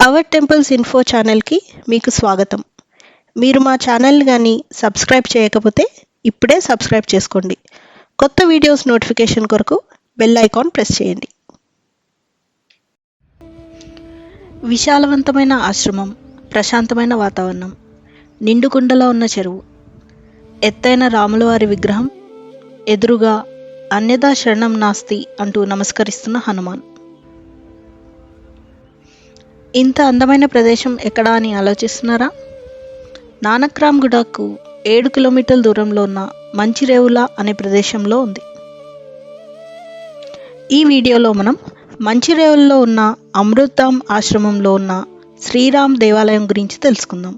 Hour temples info ఛానల్కి మీకు స్వాగతం. మీరు మా ఛానల్ని కానీ సబ్స్క్రైబ్ చేయకపోతే ఇప్పుడే సబ్స్క్రైబ్ చేసుకోండి. కొత్త వీడియోస్ నోటిఫికేషన్ కొరకు బెల్ ఐకాన్ ప్రెస్ చేయండి. విశాలవంతమైన ఆశ్రమం, ప్రశాంతమైన వాతావరణం, నిండుకుండలో ఉన్న చెరువు, ఎత్తైన రాములవారి విగ్రహం, ఎదురుగా అన్యదా శరణం నాస్తి అంటూ నమస్కరిస్తున్న హనుమాన్. ఇంత అందమైన ప్రదేశం ఎక్కడా అని ఆలోచిస్తున్నారా? నానక్రామ్గూడకు 7 కిలోమీటర్ల దూరంలో ఉన్న మంచిరేవుల అనే ప్రదేశంలో ఉంది. ఈ వీడియోలో మనం మంచిరేవుల్లో ఉన్న అమృతధామ్ ఆశ్రమంలో ఉన్న శ్రీరామ్ దేవాలయం గురించి తెలుసుకుందాం.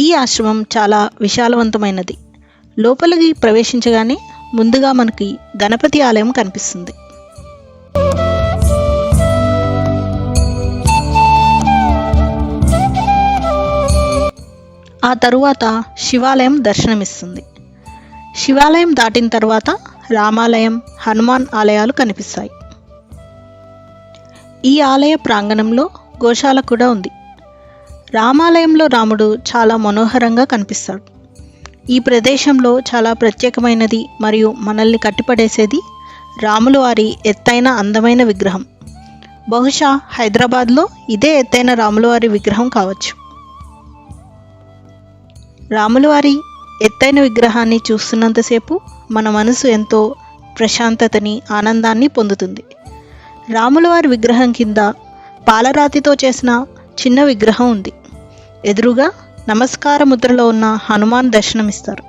ఈ ఆశ్రమం చాలా విశాలవంతమైనది. లోపలికి ప్రవేశించగానే ముందుగా మనకి గణపతి ఆలయం కనిపిస్తుంది. ఆ తరువాత శివాలయం దర్శనమిస్తుంది. శివాలయం దాటిన తర్వాత రామాలయం, హనుమాన్ ఆలయాలు కనిపిస్తాయి. ఈ ఆలయ ప్రాంగణంలో గోశాల కూడా ఉంది. రామాలయంలో రాముడు చాలా మనోహరంగా కనిపిస్తాడు. ఈ ప్రదేశంలో చాలా ప్రత్యేకమైనది మరియు మనల్ని కట్టిపడేసేది రాముల వారి ఎత్తైన అందమైన విగ్రహం. బహుశా హైదరాబాద్లో ఇదే ఎత్తైన రాములవారి విగ్రహం కావచ్చు. రాములవారి ఎత్తైన విగ్రహాన్ని చూస్తున్నంతసేపు మన మనసు ఎంతో ప్రశాంతతని, ఆనందాన్ని పొందుతుంది. రాములవారి విగ్రహం కింద పాలరాతితో చేసిన చిన్న విగ్రహం ఉంది. ఎదురుగా నమస్కార ముద్రలో ఉన్న హనుమాన్ దర్శనమిస్తారు.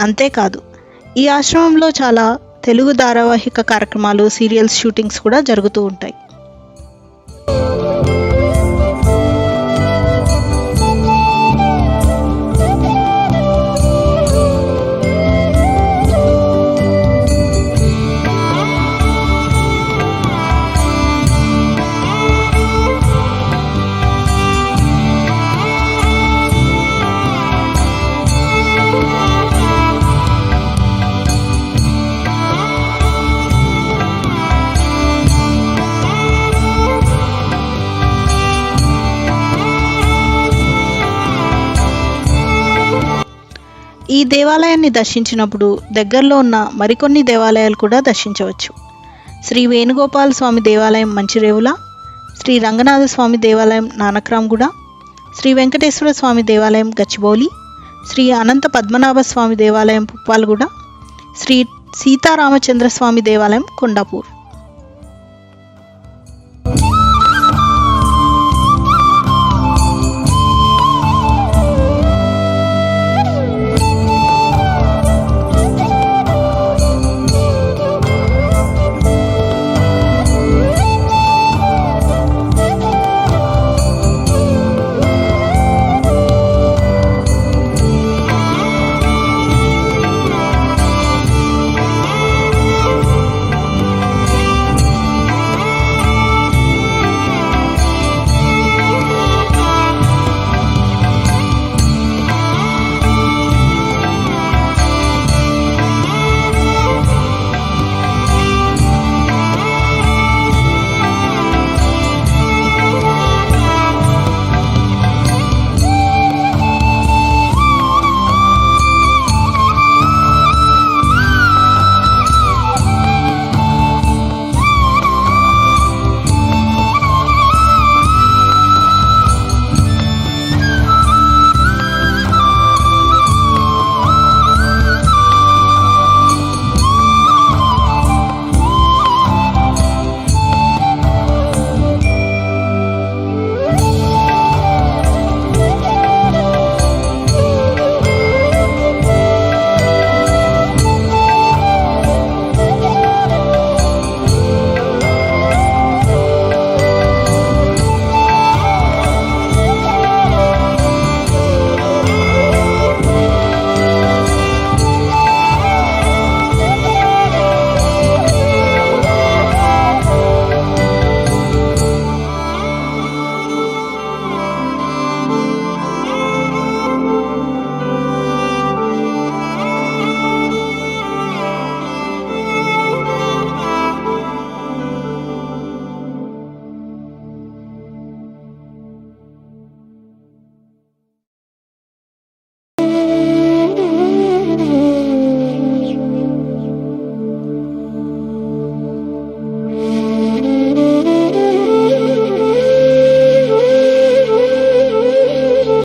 అంతేకాదు, ఈ ఆశ్రమంలో చాలా తెలుగు ధారావాహిక కార్యక్రమాలు, సీరియల్స్ షూటింగ్స్ కూడా జరుగుతూ ఉంటాయి. ఈ దేవాలయాన్ని దర్శించినప్పుడు దగ్గరలో ఉన్న మరికొన్ని దేవాలయాలు కూడా దర్శించవచ్చు. శ్రీ వేణుగోపాల స్వామి దేవాలయం మంచిరేవుల, శ్రీ రంగనాథ స్వామి దేవాలయం నానక్రామ్గూడ, శ్రీ వెంకటేశ్వర స్వామి దేవాలయం గచ్చిబౌలి, శ్రీ అనంత పద్మనాభ స్వామి దేవాలయం పుప్పాలగూడ, శ్రీ సీతారామచంద్ర స్వామి దేవాలయం కొండాపూర్.